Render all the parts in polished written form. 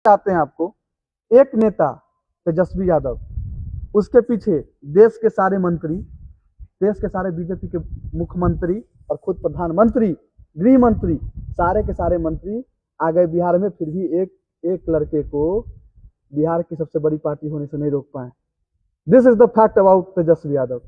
आते हैं आपको एक नेता तेजस्वी यादव, उसके पीछे देश के सारे मंत्री, देश के सारे बीजेपी के मुख्यमंत्री और खुद प्रधानमंत्री, गृह मंत्री, सारे के सारे मंत्री आ गए बिहार में, फिर भी एक लड़के को बिहार की सबसे बड़ी पार्टी होने से नहीं रोक पाए। This is the fact about Tejashwi Yadav.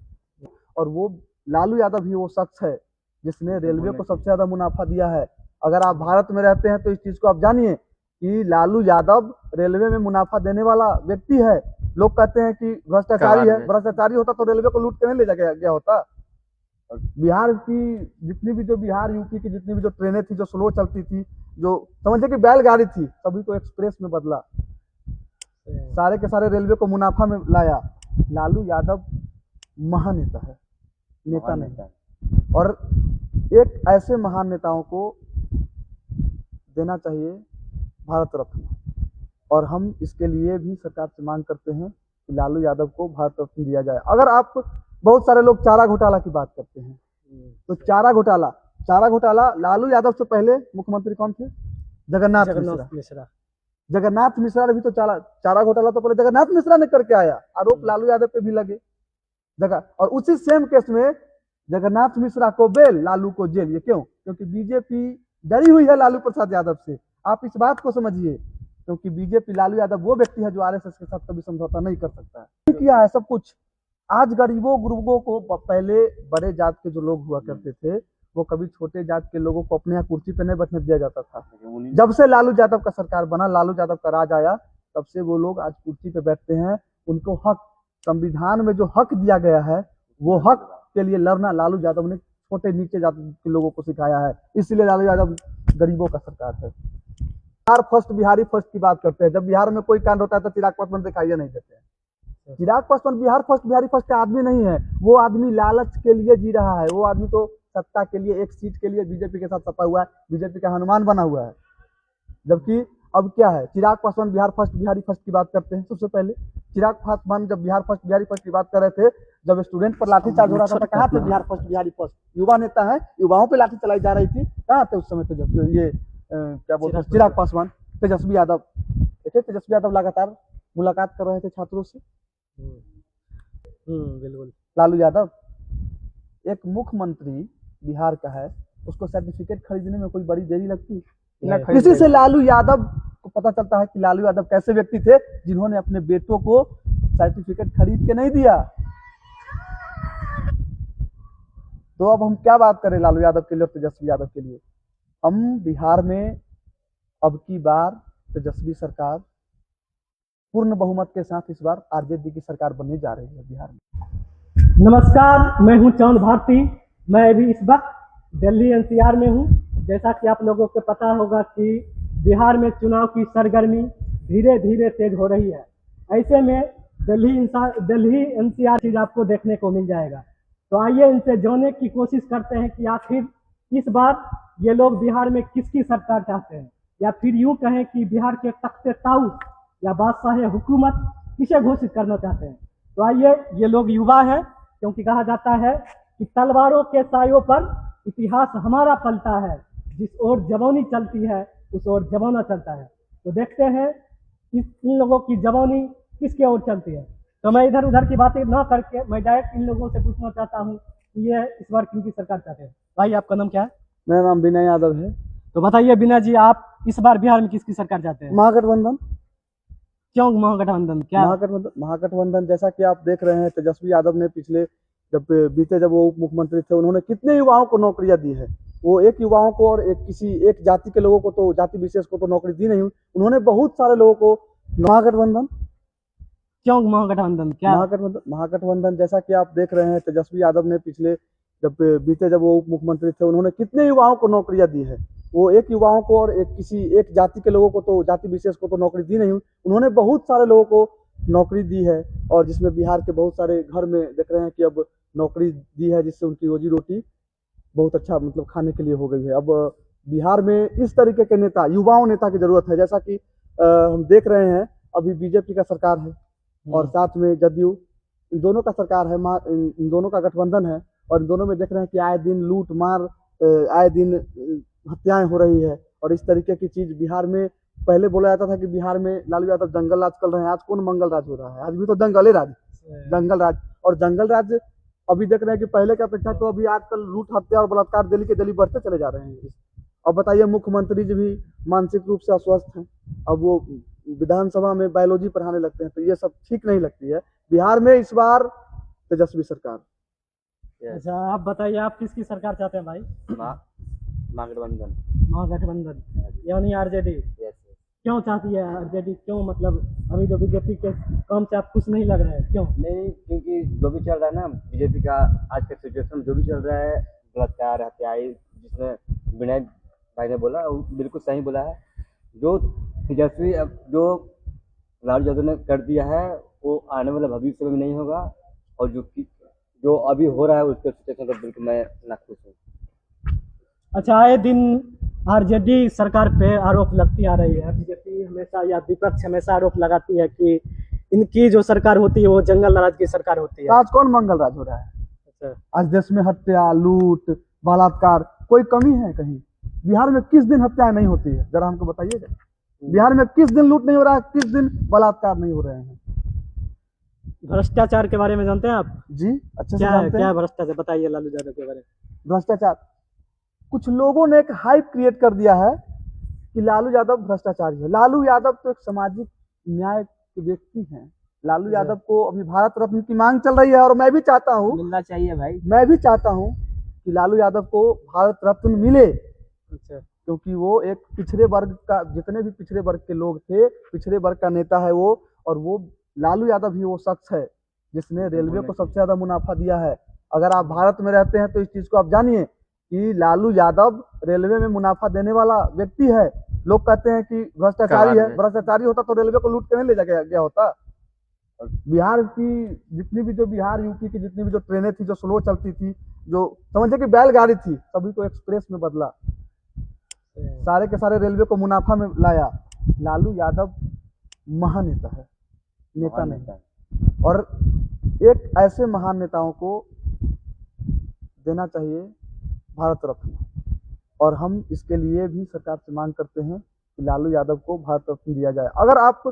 और वो लालू यादव ही वो शख्स है जिसने रेलवे को सबसे ज्यादा मुनाफा दिया है। अगर आप भारत में रहते हैं तो इस चीज को आप जानिए कि लालू यादव रेलवे में मुनाफा देने वाला व्यक्ति है। लोग कहते हैं कि भ्रष्टाचारी है, भ्रष्टाचारी होता तो रेलवे को लूट के नहीं ले गया होता। बिहार की जितनी भी जो बिहार यूपी की जितनी भी जो ट्रेनें थी जो स्लो चलती थी, जो समझे कि बैलगाड़ी थी, सभी को एक्सप्रेस में बदला, सारे के सारे रेलवे को मुनाफा में लाया। लालू यादव महानेता है, नेता नहीं है। और एक ऐसे महान नेताओं को देना चाहिए भारत रत्न, और हम इसके लिए भी सरकार से मांग करते हैं कि लालू यादव को भारत रत्न दिया जाए। अगर आप बहुत सारे लोग चारा घोटाला की बात करते हैं तो चारा घोटाला लालू यादव से पहले मुख्यमंत्री कौन थे? जगन्नाथ मिश्रा। जगन्नाथ मिश्रा ने भी तो चारा घोटाला तो पहले जगन्नाथ मिश्रा ने करके आया, आरोप लालू यादव पे भी लगे और उसी सेम केस में जगन्नाथ मिश्रा को बेल, लालू को जेल। ये क्यों? क्योंकि बीजेपी डरी हुई है लालू प्रसाद यादव से। आप इस बात को समझिए, क्योंकि बीजेपी, लालू यादव वो व्यक्ति है जो आरएसएस के साथ कभी समझौता नहीं कर सकता है। किया है सब कुछ। आज गरीबों गुरुबों को, पहले बड़े जात के जो लोग हुआ करते थे वो कभी छोटे जात के लोगों को अपने यहाँ कुर्सी पे नहीं बैठने दिया जाता था। जब से लालू यादव का सरकार बना, लालू यादव का राज आया, तब से वो लोग आज कुर्सी पे बैठते हैं। उनको हक, संविधान में जो हक दिया गया है वो हक के लिए लड़ना लालू यादव ने छोटे नीचे जात के लोगों को सिखाया है। इसलिए लालू यादव गरीबों का सरकार है। बिहार फर्स्ट, बिहारी फर्स्ट की बात करते हैं। जब बिहार में कोई कांड होता है तो चिराग पासवान दिखाई नहीं देते हैं। चिराग पासवान बिहार फर्स्ट, बिहारी फर्स्ट का आदमी नहीं है। वो आदमी लालच के लिए जी रहा है। वो आदमी तो सत्ता के लिए, एक सीट के लिए बीजेपी के साथ सत्ता हुआ है, बीजेपी का हनुमान बना हुआ है। जबकि अब क्या है, चिराग पासवान बिहार फर्स्ट, बिहारी फर्स्ट की बात करते हैं। सबसे पहले चिराग पासवान जब बिहार फर्स्ट, बिहारी फर्स्ट की बात कर रहे थे, जब स्टूडेंट पर लाठीचार्ज हो रहा था, कहाँ थे बिहार फर्स्ट, बिहारी फर्स्ट? युवा नेता है, युवाओं पे लाठी चलाई जा रही थी, कहाँ थे उस समय? तो ये क्या बोलते हैं, चिराग पासवान। तेजस्वी यादव, देखिए तेजस्वी यादव लगातार मुलाकात कर रहे थे छात्रों से। बिल्कुल। लालू यादव एक मुख्यमंत्री बिहार का है, उसको सर्टिफिकेट खरीदने में कोई बड़ी देरी लगती? इसी से लालू यादव को पता चलता है कि लालू यादव कैसे व्यक्ति थे जिन्होंने अपने बेटों को सर्टिफिकेट खरीद के नहीं दिया। तो अब हम क्या बात करें लालू यादव के लिए और तेजस्वी यादव के लिए? हम बिहार में अब की बार तेजस्वी सरकार पूर्ण बहुमत के साथ इस बार आरजेडी की सरकार बनने जा रही है बिहार में। नमस्कार, मैं हूं चांद भारती। मैं अभी इस वक्त दिल्ली एनसीआर में हूं। जैसा कि आप लोगों को पता होगा कि बिहार में चुनाव की सरगर्मी धीरे धीरे तेज हो रही है। ऐसे में दिल्ली एनसीआर चीज आपको देखने को मिल जाएगा। तो आइए इनसे जानने की कोशिश करते हैं कि आखिर इस बार ये लोग बिहार में किसकी सरकार चाहते हैं, या फिर यूं कहें कि बिहार के तख्ते ताऊस या बादशाह हुकूमत किसे घोषित करना चाहते हैं। तो आइए, ये लोग युवा है, क्योंकि कहा जाता है कि तलवारों के सायों पर इतिहास हमारा पलता है, जिस ओर जवानी चलती है उस ओर जमाना चलता है। तो देखते हैं इन लोगों की जवानी किसके ओर चलती है। तो मैं इधर उधर की बातें ना करके मैं डायरेक्ट इन लोगों से पूछना चाहता हूँ कि ये इस बार किनकी सरकार चाहते हैं। भाई, आपका नाम क्या है? मेरा नाम विनय यादव है। तो बताइए विनय जी, आप इस बार बिहार में किसकी सरकार चाहते हैं? महागठबंधन। क्यों महागठबंधन? क्या महागठबंधन जैसा कि आप देख रहे हैं, तेजस्वी यादव ने पिछले जब वो उप मुख्यमंत्री थे, उन्होंने कितने युवाओं को नौकरियां दी है। वो एक युवाओं को और किसी एक जाति के लोगों को, तो जाति विशेष को तो नौकरी दी नहीं, उन्होंने बहुत सारे लोगों को। महागठबंधन। क्यों महागठबंधन? क्या महागठबंधन जैसा कि आप देख रहे हैं, तेजस्वी यादव ने पिछले जब वो उप मुख्यमंत्री थे, उन्होंने कितने युवाओं को नौकरियां दी है। वो एक युवाओं को और किसी एक जाति के लोगों को, तो जाति विशेष को तो नौकरी दी नहीं, उन्होंने बहुत सारे लोगों को नौकरी दी है। और जिसमें बिहार के बहुत सारे घर में देख रहे हैं कि अब नौकरी दी है, जिससे उनकी रोजी रोटी बहुत अच्छा, मतलब खाने के लिए हो गई है। अब बिहार में इस तरीके के नेता, युवाओं नेता की जरूरत है। जैसा कि हम देख रहे हैं, अभी बीजेपी का सरकार है और साथ में जदयू, इन दोनों का सरकार है, इन दोनों का गठबंधन है। और इन दोनों में देख रहे हैं कि आए दिन लूट मार, आए दिन हत्याएं हो रही है। और इस तरीके की चीज बिहार में पहले बोला जाता था कि बिहार में लालू यादव जंगल राज कर रहे हैं। आज कौन मंगल राज हो रहा है? आज भी तो जंगल राज, जंगल राज। और जंगल राज अभी देख रहे हैं कि पहले की अपेक्षा तो अभी आजकल लूट हत्या और बलात्कार दिल्ली के दिल्ली बढ़ते चले जा रहे हैं। और बताइए, मुख्यमंत्री जी भी मानसिक रूप से अस्वस्थ हैं। अब वो विधानसभा में बायोलॉजी पढ़ाने लगते हैं, तो ये सब ठीक नहीं लगती है। बिहार में इस बार तेजस्वी सरकार। अच्छा, आप बताइए, आप किसकी सरकार चाहते हैं भाई? महागठबंधन। महागठबंधन यानी आरजेडी। क्यों चाहती है आरजेडी? क्यों, मतलब अभी जो बीजेपी के काम से आप खुश नहीं लग रहे हैं, क्यों? नहीं, क्योंकि जो भी चल रहा है ना बीजेपी का आज का सिचुएशन जो भी चल रहा है, बलात्कार हत्याएं, जिसमें विनय भाई ने बोला वो बिल्कुल सही बोला है। जो तेजस्वी अब जो लालू यादव ने कर दिया है वो आने वाले भविष्य में भी नहीं होगा। और जो अभी हो रहा है उसके सिचुएशन तो बिल्कुल मैं नाखुश हूँ। अच्छा, आए दिन आरजेडी सरकार पे आरोप लगती आ रही है। बीजेपी हमेशा या विपक्ष हमेशा आरोप लगाती है कि इनकी जो सरकार होती है वो जंगल राज की सरकार होती है। आज कौन मंगल राज हो रहा है? अच्छा, आज देश में हत्या, लूट, बलात्कार कोई कमी है कहीं? बिहार में किस दिन हत्या नहीं होती है? जरा हमको बताइएगा। बिहार में किस दिन लूट नहीं हो रहा है? किस दिन बलात्कार नहीं हो रहे हैं? भ्रष्टाचार के बारे में जानते हैं आप? जी, अच्छे से क्या है, जानते क्या हैं। है भ्रष्टाचार? बताइए लालू यादव के बारे में। भ्रष्टाचार, कुछ लोगों ने एक हाइप क्रिएट कर दिया है कि लालू यादव भ्रष्टाचारी है। लालू यादव तो एक सामाजिक न्याय के व्यक्ति हैं। लालू यादव को अभी भारत रत्न की मांग चल रही है और मैं भी चाहता हूँ, मिलना चाहिए भाई। मैं भी चाहता हूँ कि लालू यादव को भारत रत्न मिले, अच्छा, क्योंकि वो एक पिछड़े वर्ग का, जितने भी पिछड़े वर्ग के लोग थे, पिछड़े वर्ग का नेता है वो। और वो लालू यादव ही वो शख्स है जिसने रेलवे को सबसे ज्यादा मुनाफा दिया है। अगर आप भारत में रहते हैं तो इस चीज को आप जानिए कि लालू यादव रेलवे में मुनाफा देने वाला व्यक्ति है। लोग कहते हैं कि भ्रष्टाचारी है, भ्रष्टाचारी होता तो रेलवे को लूट के नहीं ले जाया गया होता। बिहार की जितनी भी, जो बिहार यूपी की जितनी भी जो ट्रेनें थी, जो स्लो चलती थी, जो समझे कि बैलगाड़ी थी, सभी को एक्सप्रेस में बदला, सारे के सारे रेलवे को मुनाफा में लाया। लालू यादव महानेता है, नेता नहीं। और एक ऐसे महान नेताओं को देना चाहिए भारत रत्न। और हम इसके लिए भी सरकार से मांग करते हैं कि लालू यादव को भारत रत्न दिया जाए। अगर आप,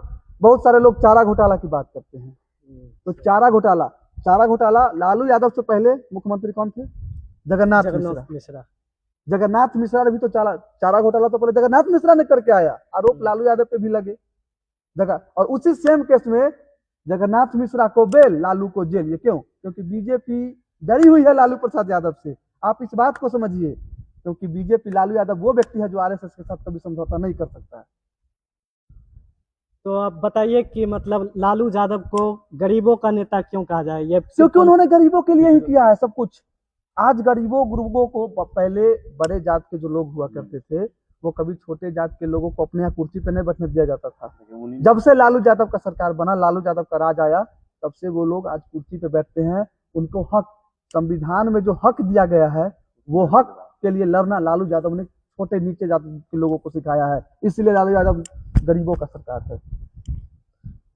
बहुत सारे लोग चारा घोटाला की बात करते हैं, तो चारा घोटाला लालू यादव से पहले मुख्यमंत्री कौन थे? जगन्नाथ मिश्रा। जगन्नाथ मिश्रा ने भी तो चारा घोटाला तो पहले जगन्नाथ मिश्रा ने करके आया। आरोप लालू यादव पे भी लगे और उसी सेम केस में जगन्नाथ मिश्रा को बेल, लालू को जेल। ये क्यों? क्योंकि बीजेपी डरी हुई है लालू प्रसाद यादव से। आप इस बात को समझिए, क्योंकि बीजेपी, लालू यादव वो व्यक्ति है जो आरएसएस के साथ कभी समझौता नहीं कर सकता है। तो आप बताइए कि मतलब लालू यादव को गरीबों का नेता क्यों कहा जाए? ये क्योंकि उन्होंने गरीबों के लिए ही किया है सब कुछ। आज गरीबों गुरुओं को, पहले बड़े जात के जो लोग हुआ करते थे वो कभी छोटे जात के लोगों को अपने यहाँ कुर्सी पे नहीं बैठने दिया जाता था। जब से लालू यादव का सरकार बना, लालू यादव का राज आया, तब से वो लोग आज कुर्सी पे बैठते हैं। उनको हक, संविधान में जो हक दिया गया है वो हक के लिए लड़ना लालू यादव ने छोटे नीचे जात के लोगों को सिखाया है। इसलिए लालू यादव गरीबों का सरकार है।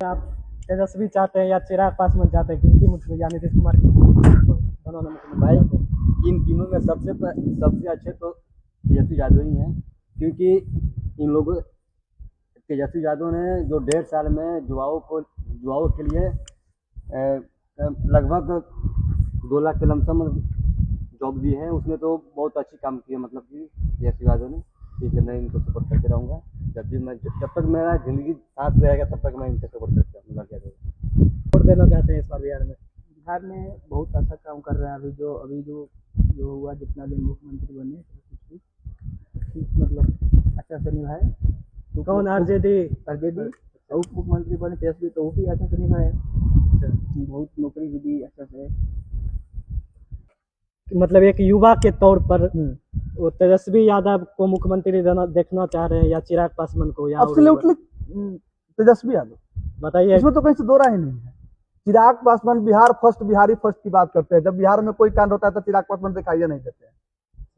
आप तेजस्वी चाहते हैं या चिराग पासवान चाहते हैं? किनकी मुख्यमंत्री, यानी नीतीश कुमार की बनाना मुख्यमंत्री? भाई, इन तीनों में सबसे अच्छे तो तेजस्वी यादव ही हैं। क्योंकि इन लोगों, तेजस्वी यादव ने जो 1.5 साल में युवाओं के लिए लगभग 2 लाख के लमसम जॉब दी है। उसने तो बहुत अच्छी काम किया, मतलब कि तेजस्वी यादव ने। इसलिए मैं इनको सपोर्ट करते रहूँगा। जब तक मेरा जिंदगी सांस रहेगा तब तक मैं इनके सपोर्ट करते रहूँगा। वोट देना चाहते हैं इस बार बिहार में? बिहार में बहुत अच्छा काम कर रहे हैं। अभी जो हुआ, जितना दिन मुख्यमंत्री बने, मतलब अच्छा से निभाए। तो कौन? आरजेडी उप मुख्यमंत्री बने तेजस्वी, तो वो भी अच्छा से निभाए। बहुत नौकरी भी दी अच्छा से। मतलब एक युवा के तौर पर वो तेजस्वी यादव को मुख्यमंत्री देखना चाह रहे हैं या चिराग पासवान को? या एब्सोल्युटली तेजस्वी यादव। बताइए, इसमें तो कहीं से दो राय नहीं है। चिराग पासवान बिहार फर्स्ट, बिहारी फर्स्ट की बात करते हैं। जब बिहार में कोई कांड होता है तो चिराग पासवान दिखाई नहीं देते हैं।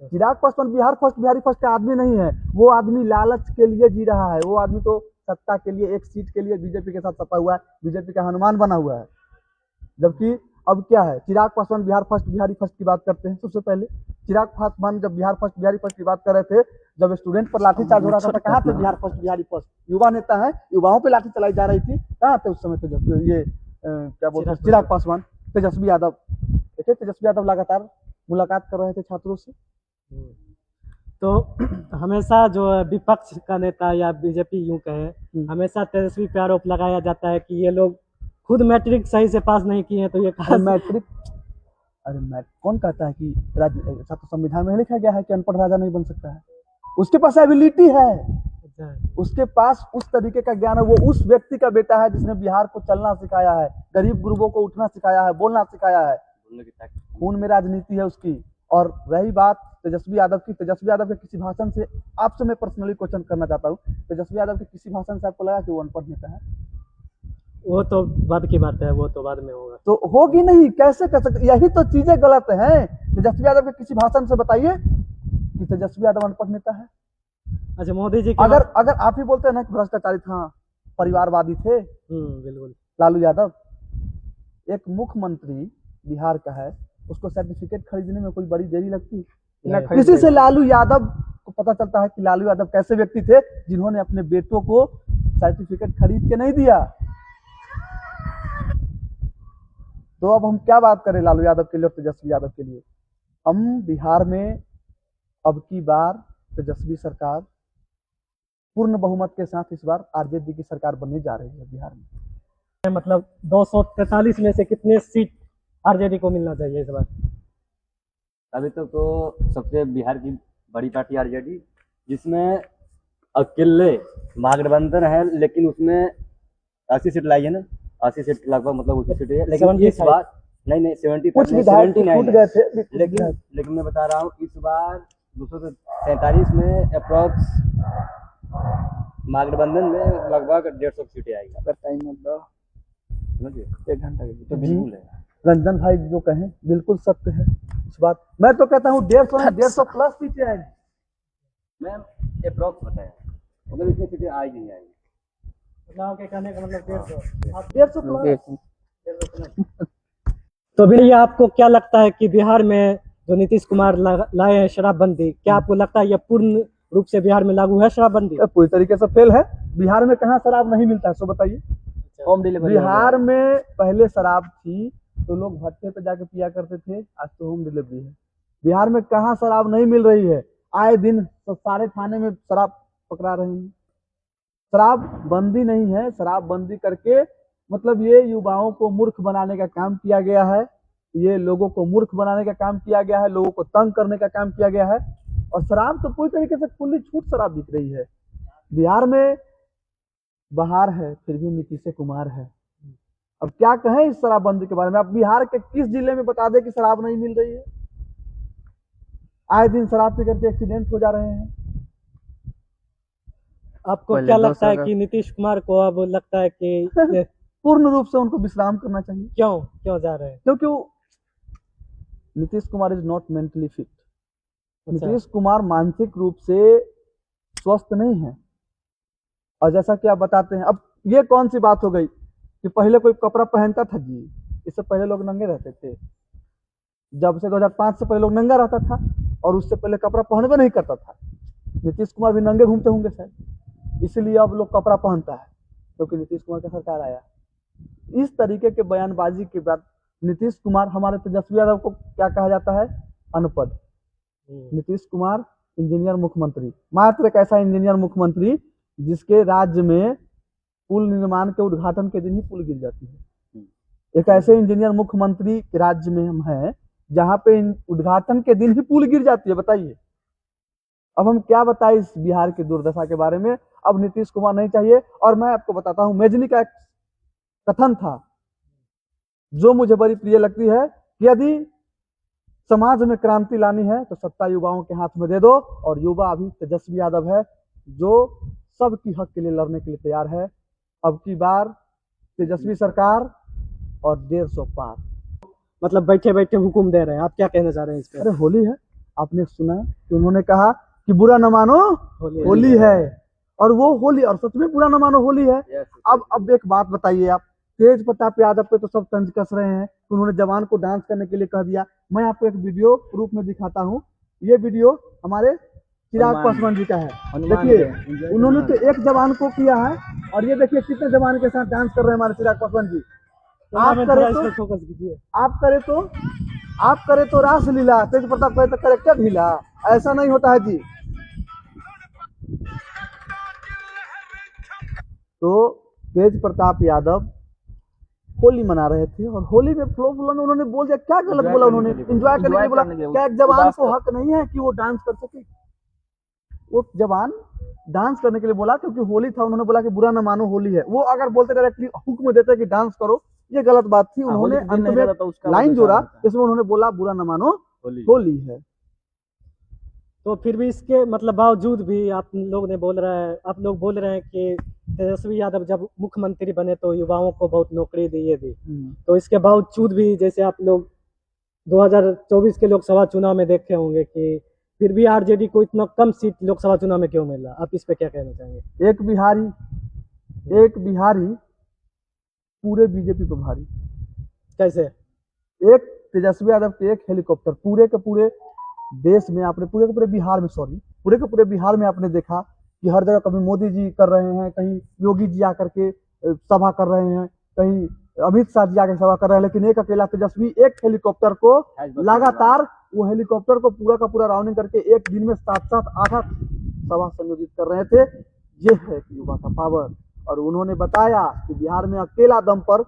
चिराग पासवान बिहार फर्स्ट, बिहारी फर्स्ट का आदमी नहीं है। वो आदमी लालच के लिए जी रहा है। वो आदमी तो सत्ता के लिए, एक सीट के लिए बीजेपी के साथ सता हुआ है, बीजेपी का हनुमान बना हुआ है। जबकि अब क्या है, चिराग पासवान बिहार फर्स्ट बिहारी फर्स्ट की बात करते हैं। सबसे पहले चिराग पासवान जब बिहार फर्स्ट बिहारी फर्स्ट की बात कर रहे थे, जब स्टूडेंट पर लाठीचार्ज हो रहा था, तो कहाँ थे बिहार फर्स्ट बिहारी फर्स्ट? युवा नेता है, युवाओं पे लाठी चलाई जा रही थी, कहाँ थे उस समय? तो जब ये क्या बोलते हैं, चिराग पासवान, तेजस्वी यादव, देखिए तेजस्वी यादव लगातार मुलाकात कर रहे थे छात्रों से। तो हमेशा जो विपक्ष का नेता या बीजेपी यूं कहे, हमेशा तेजस्वी पे आरोप लगाया जाता है कि ये लोग खुद मैट्रिक सही से पास नहीं किए हैं, तो ये कहाँ से- मैट्रिक, अरे कौन कहता है कि छात्र संविधान में लिखा गया है कि अनपढ़ राजा नहीं बन सकता है? उसके पास एबिलिटी है, उसके पास उस तरीके का ज्ञान है। वो उस व्यक्ति का बेटा है जिसने बिहार को चलना सिखाया है, गरीब गुरुओं को उठना सिखाया है, बोलना सिखाया है। खून में राजनीति है उसकी। और रही बात तेजस्वी यादव की, तेजस्वी यादव के किसी भाषण से आपसे मैं पर्सनली क्वेश्चन करना चाहता हूँ, तेजस्वी यादव के किसी भाषण से आपको लगा कि वो अनपढ़ नेता है? वो तो बाद की बात है, वो तो बाद में होगा। तो होगी नहीं, कैसे कर सकते? यही तो चीजें गलत हैं। तेजस्वी यादव के किसी भाषण से बताइए कि तेजस्वी यादव अनपढ़ नेता है। अच्छा, मोदी जी के अगर आप ही बोलते हैं ना कि भ्रष्टाचारी था, परिवारवादी थे बिल्कुल। लालू यादव, एक मुख्यमंत्री बिहार का है, उसको सर्टिफिकेट खरीदने में कोई बड़ी देरी लगती? इसी से लालू यादव को पता चलता है कि लालू यादव कैसे व्यक्ति थे, जिन्होंने अपने बेटों को सर्टिफिकेट खरीद के नहीं दिया। तो अब हम क्या बात करें लालू यादव के लिए और तेजस्वी यादव के लिए? हम बिहार में अब की बार तेजस्वी सरकार पूर्ण बहुमत के साथ इस बार आरजेडी की सरकार बनने जा रही है बिहार में। मतलब 243 में से कितने सीट आरजेडी को मिलना चाहिए इस बार? अभी तक तो सबसे बिहार की बड़ी पार्टी आरजेडी, जिसमें अकेले महागठबंधन है, लेकिन उसमें 80 सीट लाई है ना, 80 सीट लगभग, मतलब उसी सीट है। लेकिन इस बार नहीं 70 कुछ विधायक टूट गए थे, लेकिन मैं बता रहा हूँ इस बार 243 में अप्रॉक्स महागठबंधन में लगभग 150 सीटें आएगी। अगर टाइम दो, समझिए, 1 घंटा के तो बिल्कुल है। रंजन भाई जो कहें बिल्कुल सत्य है इस बात। मैं तो कहता हूँ 150 प्लस सीटें आएंगी। मैम अप्रॉक्स बताया, मतलब इतनी सीटें आएगी नहीं आएगी। के कहने का मतलब 150 150 तो भैया आपको क्या लगता है कि बिहार में जो नीतीश कुमार लाए हैं शराबबंदी, क्या आपको लगता है यह पूर्ण रूप से बिहार में लागू है शराबबंदी? पूरी तरीके से फेल है। बिहार में कहाँ शराब नहीं मिलता है, सो बताइए। होम डिलीवरी बिहार में पहले शराब थी तो लोग भट्टे पे जाके पिया करते थे, आज तो होम डिलीवरी है। बिहार में कहाँ शराब नहीं मिल रही है? आए दिन तो सारे थाने में शराब पकड़ा रहे हैं। शराब बंदी नहीं है, शराब बंदी करके मतलब ये युवाओं को मूर्ख बनाने का काम किया गया है, ये लोगों को मूर्ख बनाने का काम किया गया है, लोगों को तंग करने का काम किया गया है। और शराब तो पूरी तरीके से खुली छूट शराब बिक रही है बिहार में। बाहर है फिर भी नीतीश कुमार है। अब क्या कहें इस शराबबंदी के बारे में? अब बिहार के किस जिले में बता दें कि शराब नहीं मिल रही है? आए दिन शराब पी करके एक्सीडेंट हो जा रहे हैं। आपको क्या लगता है कि नीतीश कुमार को अब लगता है कि पूर्ण रूप से उनको विश्राम करना चाहिए? क्यों जा रहे हैं? क्योंकि Nitish Kumar is not mentally fit. Nitish Kumar मानसिक रूप से स्वस्थ नहीं है। और जैसा कि आप बताते हैं, अब ये कौन सी बात हो गई कि पहले कोई कपड़ा पहनता था जी? इससे पहले लोग नंगे रहते थे। जब से 2005 से पहले लोग नंगा रहता था और उससे पहले कपड़ा पहनबे नहीं करता था। नीतीश कुमार भी नंगे घूमते होंगे शायद, इसलिए अब लोग कपड़ा पहनता है क्योंकि नीतीश कुमार का सरकार आया। इस तरीके के बयानबाजी के बाद नीतीश कुमार, हमारे तेजस्वी यादव को क्या कहा जाता है? अनपढ़। नीतीश कुमार इंजीनियर मुख्यमंत्री, मात्र एक ऐसा इंजीनियर मुख्यमंत्री जिसके राज्य में पुल निर्माण के उद्घाटन के दिन ही पुल गिर जाती है। एक ऐसे इंजीनियर मुख्यमंत्री के राज्य में हम हैं जहां पे उद्घाटन के दिन ही पुल गिर जाती है, बताइए। अब हम क्या बताएं इस बिहार की दुर्दशा के बारे में? अब नीतीश कुमार नहीं चाहिए। और मैं आपको बताता हूं, मेजनी का एक कथन था जो मुझे बड़ी प्रिय लगती है कि यदि समाज में क्रांति लानी है तो सत्ता युवाओं के हाथ में दे दो। और युवा अभी तेजस्वी यादव है जो सबकी हक के लिए लड़ने के लिए तैयार है। अब की बार तेजस्वी सरकार और 150 पार। मतलब बैठे बैठे हुक्म दे रहे हैं, आप क्या कहना चाह रहे हैं इस पे? अरे होली है, आपने सुना कि उन्होंने कहा कि बुरा न मानो होली है, और वो होली, और सच में बुरा न मानो होली है। अब एक बात बताइए आप, तेज प्रताप यादव पे तो सब तंज कस रहे हैं कि उन्होंने जवान को डांस करने के लिए कह दिया। मैं आपको एक वीडियो प्रूफ में दिखाता हूँ। ये वीडियो हमारे चिराग पासवान जी का है। देखिए उन्होंने तो एक जवान को किया है और ये देखिए कितने जवान के साथ डांस कर रहे हैं हमारे चिराग पासवान जी। आप फोकस कीजिए। आप करे तो रासलीला, तेज प्रताप करे तो करेक्टर ढीला, ऐसा नहीं होता है जी। तो तेज प्रताप यादव होली मना रहे थे और होली में फ्लो फ्लो में उन्होंने बोल दिया, क्या गलत बोला उन्होंने, एंजॉय करने के लिए बोला। क्या एक जवान को हक नहीं है कि वो डांस कर सके? वो जवान डांस करने के लिए बोला क्योंकि होली था, उन्होंने बोला कि बुरा न मानो होली है। वो अगर बोलते डायरेक्टली हुक्म देते कि डांस करो, ये गलत बात थी। उन्होंने अंत में लाइन जोड़ा, इसमें उन्होंने बोला बुरा न मानो होली है। तो फिर भी इसके मतलब बावजूद भी आप लोग बोल रहे हैं कि तेजस्वी यादव जब मुख्यमंत्री बने तो युवाओं को बहुत नौकरी दिए दी। तो इसके बावजूद भी जैसे आप लोग 2024 के लोकसभा चुनाव में देखे होंगे कि फिर भी आरजेडी को इतना कम सीट लोकसभा चुनाव में क्यों मिला? आप इस पे क्या कहना चाहेंगे? एक बिहारी पूरे बीजेपी पर भारी। कैसे? एक तेजस्वी यादव के एक हेलीकॉप्टर पूरे के पूरे देश में, आपने पूरे के पूरे बिहार में, पूरे के पूरे बिहार में आपने देखा कि हर जगह कभी मोदी जी कर रहे हैं, कहीं योगी जी आकर के सभा कर रहे हैं, कहीं अमित शाह जी आकर सभा कर रहे हैं, लेकिन एक अकेला तेजस्वी एक हेलीकॉप्टर को लगातार, वो हेलीकॉप्टर को पूरा का पूरा राउंडिंग करके एक दिन में 7-7, 8 सभा संयोजित कर रहे थे। ये है युवा का पावर। और उन्होंने बताया कि बिहार में अकेला दम पर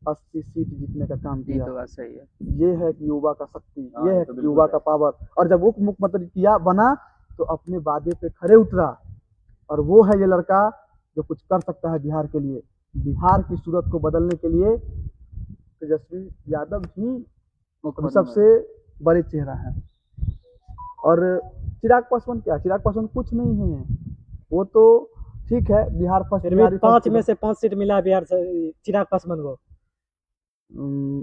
80 सीट जीतने का काम किया। तो बात सही है। ये है कि युवा का शक्ति, ये है कि युवा का पावर। और जब उप मुख्यमंत्री किया बना तो अपने वादे पे खरे उतरा, और वो है ये लड़का जो कुछ कर सकता है बिहार के लिए। बिहार की सूरत को बदलने के लिए तेजस्वी यादव ही सबसे बड़े चेहरा है। और चिराग पासवान क्या, चिराग पासवान कुछ नहीं है। वो तो ठीक है बिहार फर्स्ट, 5 में से 5 सीट मिला बिहार से चिराग पासवान को।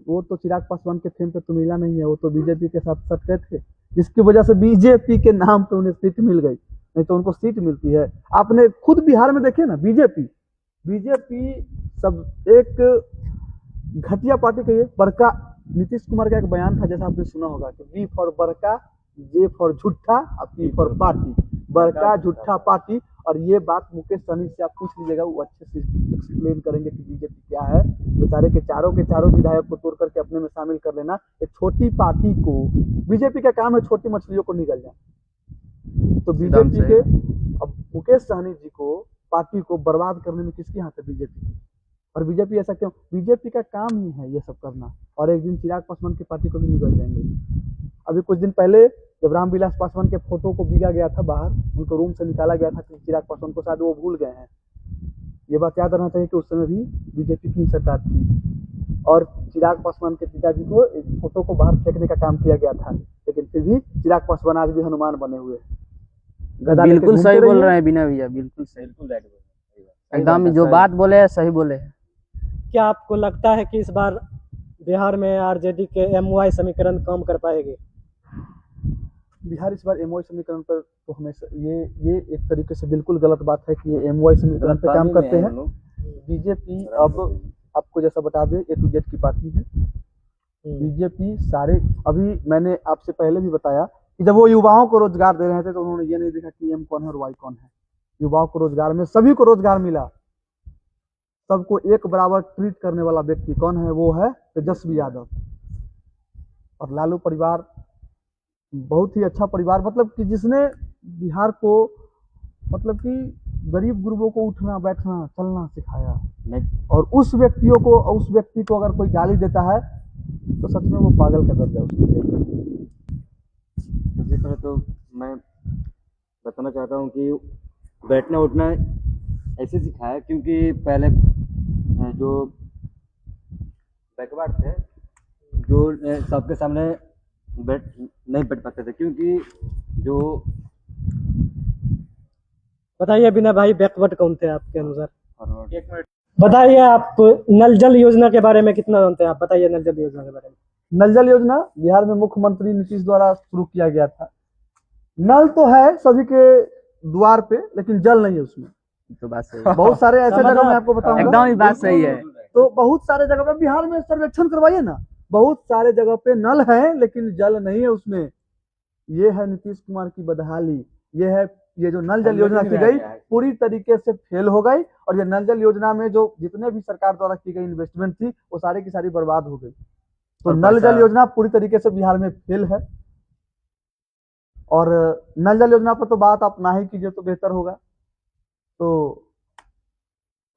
वो तो चिराग पासवान के फेम पे तो मिला नहीं है, वो तो बीजेपी के साथ सटके थे, जिसकी वजह से बीजेपी के नाम पे उन्हें सीट मिल गई, नहीं तो उनको सीट मिलती है। आपने खुद बिहार में देखिए ना, बीजेपी सब एक घटिया पार्टी कहिए। बड़का नीतीश कुमार का एक बयान था, जैसा आपने सुना होगा कि बी फॉर बड़का, जे फॉर झूठा और पी फॉर पार्टी, बड़का झूठा पार्टी। और ये बात मुकेश सहनी से आप पूछ लीजिएगा, वो अच्छे से एक्सप्लेन करेंगे कि बीजेपी क्या है। बेचारे के चारों विधायक को तोड़ करके अपने में शामिल कर लेना। एक छोटी पार्टी को, बीजेपी का काम है छोटी मछलियों को निगल जाए। तो बीजेपी के अब मुकेश सहनी जी को, पार्टी को बर्बाद करने में किसके हाथ है? बीजेपी की। और बीजेपी ऐसा क्यों? बीजेपी का काम ही है ये सब करना। और एक दिन चिराग पासवान की पार्टी को भी निगल जाएंगे। अभी कुछ दिन पहले जब रामविलास पासवान के फोटो को बिगा गया था बाहर, उनको रूम से निकाला गया था, चिराग पासवान को शायद वो भूल गए हैं। ये बात याद रखना चाहिए कि उस समय भी बीजेपी की सरकार थी और चिराग पासवान के पिताजी को एक फोटो को बाहर फेंकने का काम किया गया था, लेकिन फिर भी चिराग पासवान आज भी हनुमान बने हुए हैं। बिल्कुल सही बोल रहे हैं बिना भैया, बिल्कुल सही, एकदम जो बात बोले हैं सही बोले हैं। क्या आपको लगता है कि इस बार बिहार में आरजेडी के एमवाई समीकरण काम कर पाएगी? बिहार इस बार एमवाई समीकरण पर तो हमेशा ये एक तरीके से बिल्कुल गलत बात है कि ये एमवाई समीकरण पर काम करते हैं। बीजेपी अब आपको जैसा बता दें A to Z की पार्टी है। बीजेपी सारे, अभी मैंने आपसे पहले भी बताया कि जब वो युवाओं को रोजगार दे रहे थे तो उन्होंने ये नहीं देखा कि एम कौन है और वाई कौन है। युवाओं को रोजगार में सभी को रोजगार मिला, सबको एक बराबर ट्रीट करने वाला व्यक्ति कौन है? वो है तेजस्वी यादव। और लालू परिवार बहुत ही अच्छा परिवार, मतलब कि जिसने बिहार को, मतलब कि गरीब गुरबों को उठना बैठना चलना सिखाया। और उस व्यक्ति को अगर कोई गाली देता है तो सच में वो पागल का दर्जा उसको देता है। सबसे पहले तो मैं बताना चाहता हूँ कि बैठना उठना ऐसे सिखाया क्योंकि पहले जो बैकवर्ड थे, जो सबके सामने नहीं बैठ पाते थे, क्योंकि जो बताइए बिना भाई, बैकवर्ड कौन थे आपके अनुसार? एक मिनट बताइए, आप नल जल योजना के बारे में कितना जानते हैं? आप बताइए नल जल योजना के बारे में। नल जल योजना बिहार में मुख्यमंत्री नीतीश द्वारा शुरू किया गया था। नल तो है सभी के द्वार पे, लेकिन जल नहीं है उसमें। तो बात सही है। बहुत सारे ऐसे जगह मैं आपको बताऊंगा, एकदम ही बात सही है। तो बहुत सारे जगह पे बिहार में सर्वेक्षण करवाइए ना, बहुत सारे जगह पे नल है लेकिन जल नहीं है उसमें। ये है नीतीश कुमार की बदहाली। ये जो नल जल योजना की गई पूरी तरीके से फेल हो गई, और ये नल जल योजना में जो जितने भी सरकार द्वारा की गई इन्वेस्टमेंट थी वो सारी की सारी बर्बाद हो गई। तो नल जल योजना पूरी तरीके से बिहार में फेल है। और नल जल योजना पर तो बात आप ना ही कीजिए तो बेहतर होगा। तो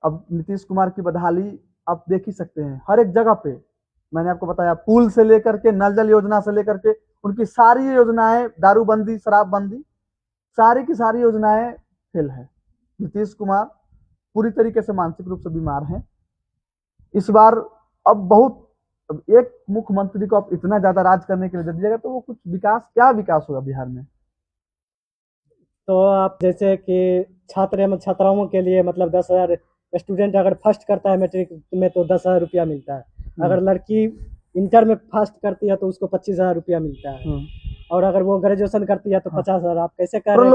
अब नीतीश कुमार की बदहाली आप देख ही सकते हैं हर एक जगह पे। मैंने आपको बताया पुल से लेकर के नल जल योजना से लेकर के उनकी सारी योजनाएं, दारूबंदी, शराबबंदी, सारी की सारी योजनाएं फेल है। नीतीश कुमार पूरी तरीके से मानसिक रूप से बीमार हैं। इस बार अब एक मुख्यमंत्री को आप इतना ज्यादा राज करने के लिए दे दीजिएगा तो वो कुछ क्या विकास होगा बिहार में। तो आप जैसे कि छात्र एवं छात्राओं के लिए मतलब 10,000, स्टूडेंट अगर फर्स्ट करता है मैट्रिक में तो 10,000 रुपया मिलता है। अगर लड़की इंटर में फर्स्ट करती है तो उसको 25,000 रुपया मिलता है। और अगर वो ग्रेजुएशन करती है तो 50,000। आप कैसे कह रहे हैं?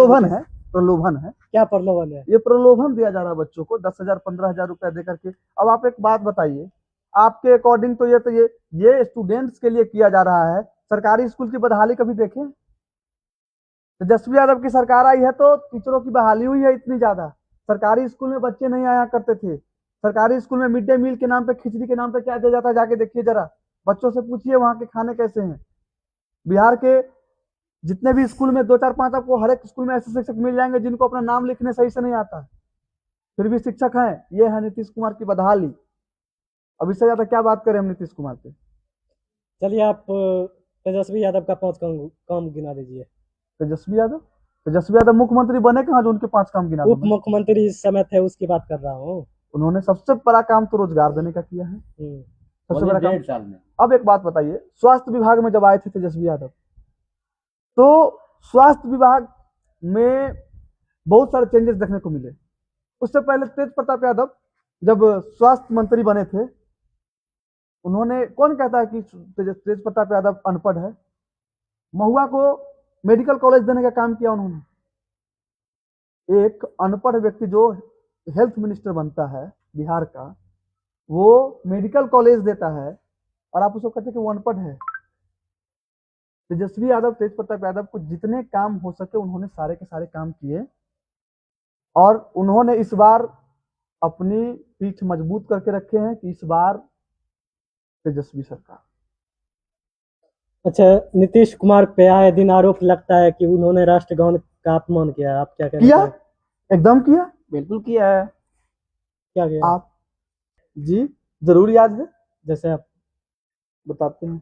प्रलोभन है। क्या प्रलोभन है? ये प्रलोभन दिया जा रहा है बच्चों को 10,000 15,000 रुपया दे करके। अब आप एक बात बताइए, आपके अकॉर्डिंग तो ये स्टूडेंट्स के लिए किया जा रहा है। सरकारी स्कूल की बदहाली कभी देखें? तेजस्वी यादव की सरकार आई है तो टीचरों की बहाली हुई है इतनी ज्यादा। सरकारी स्कूल में बच्चे नहीं आया करते थे। सरकारी स्कूल में मिड डे मील के नाम पे, खिचड़ी के नाम पे क्या दिया जाता है जाके देखिए जरा, बच्चों से पूछिए वहां के खाने कैसे हैं। बिहार के जितने भी स्कूल में 2 4 5 आपको हर एक स्कूल में ऐसे शिक्षक मिल जाएंगे जिनको अपना नाम लिखने सही से नहीं आता, फिर भी शिक्षक हैं। ये है नीतीश कुमार की बदहाली। अब इससे ज्यादा क्या बात करें हम नीतीश कुमार पे। चलिए आप तेजस्वी यादव का 5 काम गिना दीजिए। तेजस्वी यादव मुख्यमंत्री बने कहाँ जो उनके 5 काम गिना? उप मुख्यमंत्री इस समय थे, उसकी बात कर रहा हूँ। उन्होंने सबसे बड़ा काम तो रोजगार देने का किया है, सबसे बड़ा काम। 1.5 साल में। अब एक बात बताइए, स्वास्थ्य विभाग में जब आए थे तेजस्वी यादव तो स्वास्थ्य विभाग में बहुत सारे चेंजेस देखने को मिले। उससे पहले तेज प्रताप यादव जब स्वास्थ्य मंत्री बने थे, उन्होंने, कौन कहता है कि तेज प्रताप यादव अनपढ़ है? महुआ को मेडिकल कॉलेज देने का काम किया उन्होंने। एक अनपढ़ व्यक्ति जो हेल्थ मिनिस्टर बनता है बिहार का, वो मेडिकल कॉलेज देता है और आप उसको कहते हैं कि वो अनपढ़ है। तेजस्वी यादव, तेज प्रताप यादव को जितने काम हो सके उन्होंने सारे के सारे काम किए, और उन्होंने इस बार अपनी पीठ मजबूत करके रखे हैं कि इस बार तेजस्वी सरकार। अच्छा, नीतीश कुमार पे आए दिन आरोप लगता है कि उन्होंने राष्ट्रगान का अपमान किया। आप क्या कहते हैं? एकदम किया, बिल्कुल किया है। क्या किया? आप जी जरूर याद है, जैसे आप बताते हैं।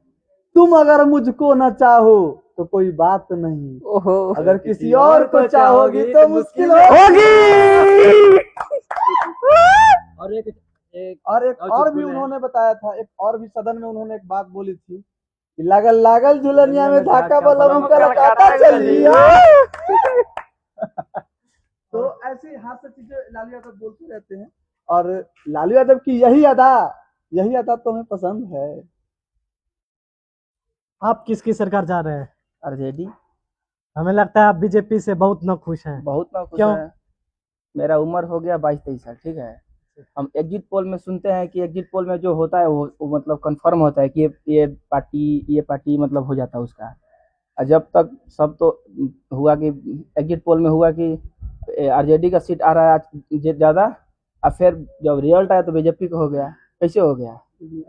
तुम अगर मुझको न चाहो तो कोई बात नहीं, ओहो, अगर किसी और को चाहोगी तो मुश्किल होगी। और एक और भी उन्होंने बताया था, एक और भी सदन में उन्होंने एक बात बोली थी कि लागल लागल झुलनिया में धाका बलम कलकत्ता चलिए। तो ऐसी हास्य चीजें लालू यादव बोलते रहते हैं, और लालू यादव की यही अदा तो हमें पसंद है। आप किसकी सरकार जा रहे हैं? आरजेडी। हमें लगता है आप बीजेपी से बहुत न खुश हैं। बहुत ना खुश क्यों? है। मेरा उम्र हो गया 22-23 साल, ठीक है। हम एग्जिट पोल में सुनते हैं कि एग्जिट पोल में जो होता है वो मतलब कंफर्म होता है कि ये पार्टी मतलब हो जाता है उसका। और जब तक सब तो हुआ कि एग्जिट पोल में हुआ कि आरजेडी का सीट आ रहा है आज ज़्यादा, और फिर जब रिजल्ट आया तो बीजेपी का हो गया। कैसे हो गया?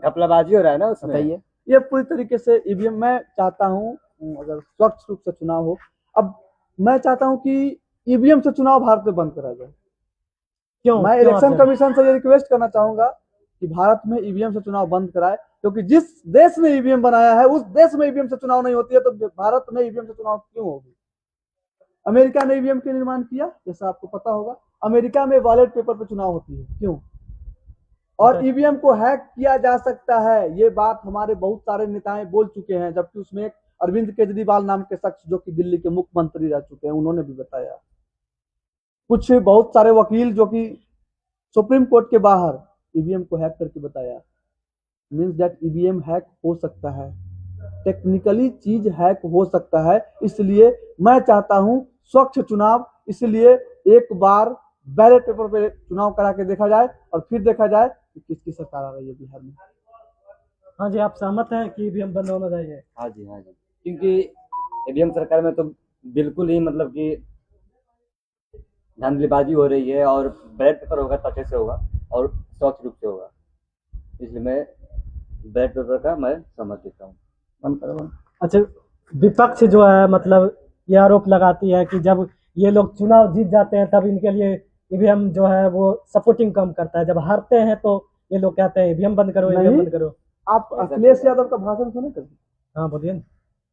घपलाबाजी हो रहा है ना उसमें। बताइए। ये पूरी तरीके से ईवीएम, मैं चाहता हूँ अगर स्वच्छ रूप से चुनाव हो, अब मैं चाहता हूँ कि ईवीएम से चुनाव भारत में बंद करा जाए। क्यों? मैं इलेक्शन कमीशन से ये रिक्वेस्ट करना चाहूंगा कि भारत में ईवीएम से चुनाव बंद कराए, क्योंकि जिस देश ने ईवीएम बनाया है उस देश में ईवीएम से चुनाव नहीं होती है, तो भारत में ईवीएम से चुनाव क्यों होगी? अमेरिका ने ईवीएम का निर्माण किया, जैसा आपको पता होगा। अमेरिका में बैलेट पेपर पे चुनाव होती है, क्यों? और ईवीएम को हैक किया जा सकता है, ये बात हमारे बहुत सारे नेताएं बोल चुके हैं, जबकि उसमें एक अरविंद केजरीवाल नाम के शख्स जो कि दिल्ली के मुख्यमंत्री रह चुके हैं, उन्होंने भी बताया। कुछ बहुत सारे वकील जो कि सुप्रीम कोर्ट के बाहर ईवीएम को हैक करके बताया। मीन्स दैट ईवीएम हैक हो सकता है, टेक्निकली चीज हैक हो सकता है। इसलिए मैं चाहता हूं स्वच्छ चुनाव, इसलिए एक बार बैलेट पेपर पे चुनाव करा के देखा जाए और फिर देखा जाए कि किसकी सरकार आ रही है बिहार में? हाँ जी, आप सहमत हैं कि ईवीएम बंद होना चाहिए? हाँ जी, हाँ जी, क्योंकि ईवीएम सरकार में तो बिल्कुल ही मतलब कि धांधलीबाजी हो रही है, और बैलेट पेपर होगा तो अच्छे से होगा और स्वच्छ रूप से होगा, इसलिए मैं बैलेट पेपर का मैं समझ देता हूँ। बंद करो बंद। अच्छा, विपक्ष जो है मतलब ये आरोप लगाती है कि जब ये लोग चुनाव जीत जाते हैं तब इनके लिए ईवीएम जो है वो सपोर्टिंग कम करता है, जब हारते हैं तो ये लोग कहते हैं ईवीएम बंद करो, ईवीएम नहीं। बंद करो। आप ऐसा अखिलेश क्यों? यादव का भाषण सुने कभी? हाँ बोलिए ना।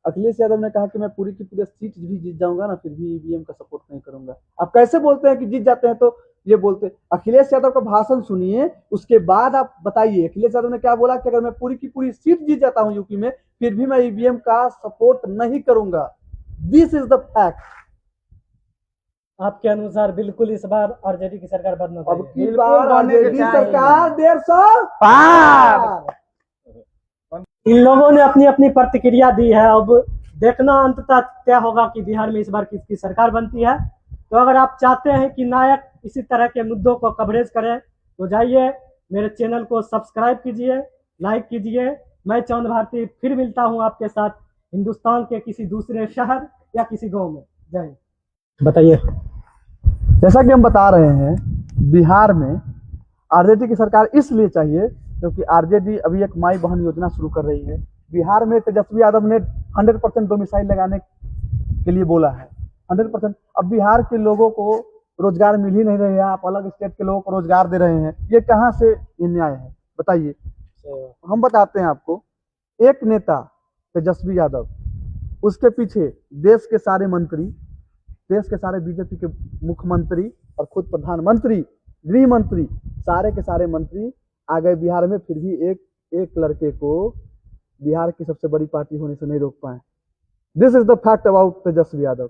अखिलेश यादव ने कहा कि मैं पूरी की पूरी सीट भी जीत जाऊंगा ना, फिर भी ईवीएम का सपोर्ट नहीं करूंगा। आप कैसे बोलते हैं कि जीत जाते हैं तो ये बोलते हैं? अखिलेश यादव का भाषण सुनिए, उसके बाद आप बताइए अखिलेश यादव ने क्या बोला कि अगर मैं पूरी की पूरी सीट जीत जाता हूं यूपी में, फिर भी मैं ईवीएम का सपोर्ट नहीं करूंगा। This is the fact. आपके अनुसार बिल्कुल इस बार आरजेडी की सरकार बनना अब चाहिए? की बार बनने के आरजेडी चाहिए। सरकार 150 पार। इन लोगों ने अपनी अपनी प्रतिक्रिया दी है, अब देखना अंततः क्या होगा कि बिहार में इस बार किसकी सरकार बनती है। तो अगर आप चाहते हैं कि नायक इसी तरह के मुद्दों को कवरेज करें तो जाइए मेरे चैनल को सब्सक्राइब कीजिए, लाइक कीजिए। मैं चंद भारती फिर मिलता हूं आपके साथ हिंदुस्तान के किसी दूसरे शहर या किसी गांव में। जय हिंद। बताइए। जैसा कि हम बता रहे हैं, बिहार में आरजेडी की सरकार इसलिए चाहिए क्योंकि आरजेडी अभी एक माई बहन योजना शुरू कर रही है। बिहार में तेजस्वी यादव ने 100% डोमिसाइल लगाने के लिए बोला है, 100%। अब बिहार के लोगों को रोजगार मिल ही नहीं रहे हैं, आप अलग स्टेट के लोगों को रोजगार दे रहे हैं, ये कहाँ से ये न्याय है बताइए? हम बताते हैं आपको। एक नेता तेजस्वी यादव, उसके पीछे देश के सारे मंत्री, देश के सारे बीजेपी के मुख्यमंत्री और खुद प्रधानमंत्री, गृह मंत्री, सारे के सारे मंत्री आ गए बिहार में, फिर भी एक लड़के को बिहार की सबसे बड़ी पार्टी होने से नहीं रोक पाए। This is the fact about Tejashwi Yadav.